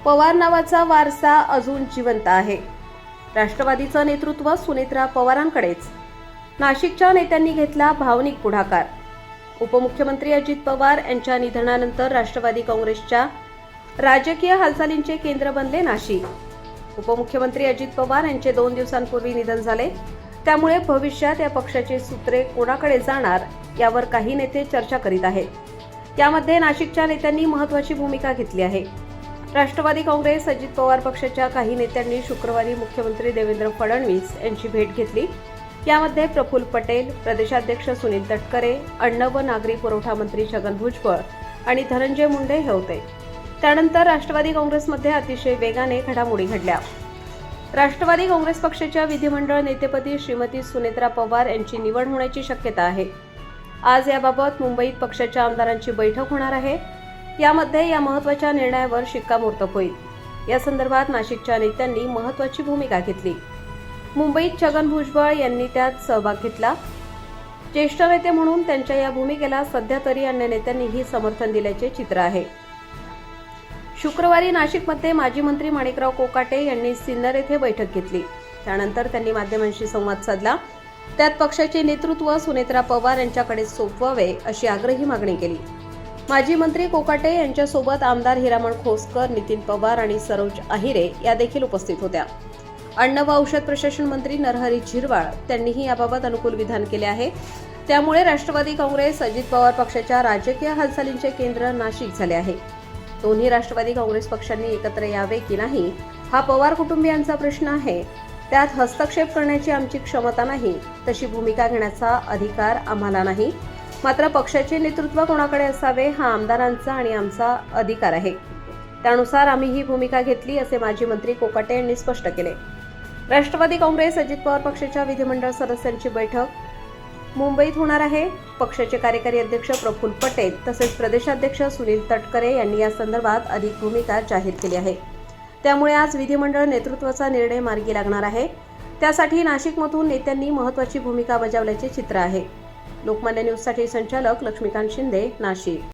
पवार नावाचा वारसा अजून जिवंत आहे. राष्ट्रवादीचं नेतृत्व सुनेत्रा पवारांकडेच. नाशिकच्या नेत्यांनी घेतला भावनिक पुढाकार. उपमुख्यमंत्री अजित पवार यांच्या निधनानंतर राष्ट्रवादी काँग्रेसच्या राजकीय हालचालींचे केंद्र बनले नाशिक. उपमुख्यमंत्री अजित पवार यांचे 2 दिवसांपूर्वी निधन झाले. त्यामुळे भविष्यात या पक्षाचे सूत्रे कोणाकडे जाणार यावर काही नेते चर्चा करीत आहेत. यामध्ये नाशिकच्या नेत्यांनी महत्त्वाची भूमिका घेतली आहे. राष्ट्रवादी काँग्रेस अजित पवार पक्षाच्या काही नेत्यांनी शुक्रवारी मुख्यमंत्री देवेंद्र फडणवीस यांची भेट घेतली. यामध्ये प्रफुल्ल पटेल, प्रदेशाध्यक्ष सुनील तटकरे, अन्न व नागरी पुरवठा मंत्री छगन भुजबळ आणि धनंजय मुंडे हे होते. त्यानंतर राष्ट्रवादी काँग्रेसमध्ये अतिशय वेगाने घडामोडी घडल्या. राष्ट्रवादी काँग्रेस पक्षाच्या विधिमंडळ नेतेपदी श्रीमती सुनेत्रा पवार यांची निवड होण्याची शक्यता आहे. आज याबाबत मुंबईत पक्षाच्या आमदारांची बैठक होणार आहे. यामध्ये या महत्त्वाच्या निर्णयावर शिक्कामोर्तब होईल. या संदर्भात नाशिकच्या नेत्यांनी महत्त्वाची भूमिका घेतली. मुंबईत छगन भुजबळ यांनी त्यात सहभाग घेतला. ज्येष्ठ नेते म्हणून त्यांच्या या भूमिकेला सध्या तरी अन्य नेत्यांनीही समर्थन दिल्याचे चित्र आहे. शुक्रवारी नाशिकमध्ये माजी मंत्री माणिकराव कोकाटे यांनी सिन्नर येथे बैठक घेतली. त्यानंतर त्यांनी माध्यमांशी संवाद साधला. त्यात पक्षाचे नेतृत्व सुनेत्रा पवार यांच्याकडे सोपवावे अशी आग्रही मागणी केली. माजी मंत्री कोकाटे यांच्यासोबत आमदार हिरामण खोसकर, नितीन पवार आणि सरोज आहिरे या देखील उपस्थित होत्या. अन्न व औषध प्रशासन मंत्री नरहरी झिरवाळ त्यांनीही याबाबत अनुकूल विधान केले आहे. त्यामुळे राष्ट्रवादी काँग्रेस अजित पवार पक्षाच्या राजकीय हालचालींचे केंद्र नाशिक झाले आहे. दोन्ही राष्ट्रवादी काँग्रेस पक्षांनी एकत्र यावे की नाही हा पवार कुटुंबियांचा प्रश्न आहे. त्यात हस्तक्षेप करण्याची आमची क्षमता नाही, तशी भूमिका घेण्याचा अधिकार आम्हाला नाही. मात्र पक्षाचे नेतृत्व कोणाकडे असावे हा आमदारांचा आणि आमचा अधिकार आहे. त्यानुसार आम्ही ही भूमिका घेतली असे माजी मंत्री कोकाटे यांनी स्पष्ट केले. राष्ट्रवादी काँग्रेस अजित पवार पक्षाच्या विधिमंडळ सदस्यांची बैठक मुंबईत होणार आहे. पक्षाचे कार्यकारी अध्यक्ष प्रफुल्ल पटेल तसेच प्रदेशाध्यक्ष सुनील तटकरे यांनी या संदर्भात अधिक भूमिका जाहीर केली आहे. त्यामुळे आज विधिमंडळ नेतृत्वाचा निर्णय मार्गी लागणार आहे. त्यासाठी नाशिकमधून नेत्यांनी महत्त्वाची भूमिका बजावल्याचे चित्र आहे. लोकमान्य न्यूजसाठी संचालक लक्ष्मीकांत शिंदे, नाशिक.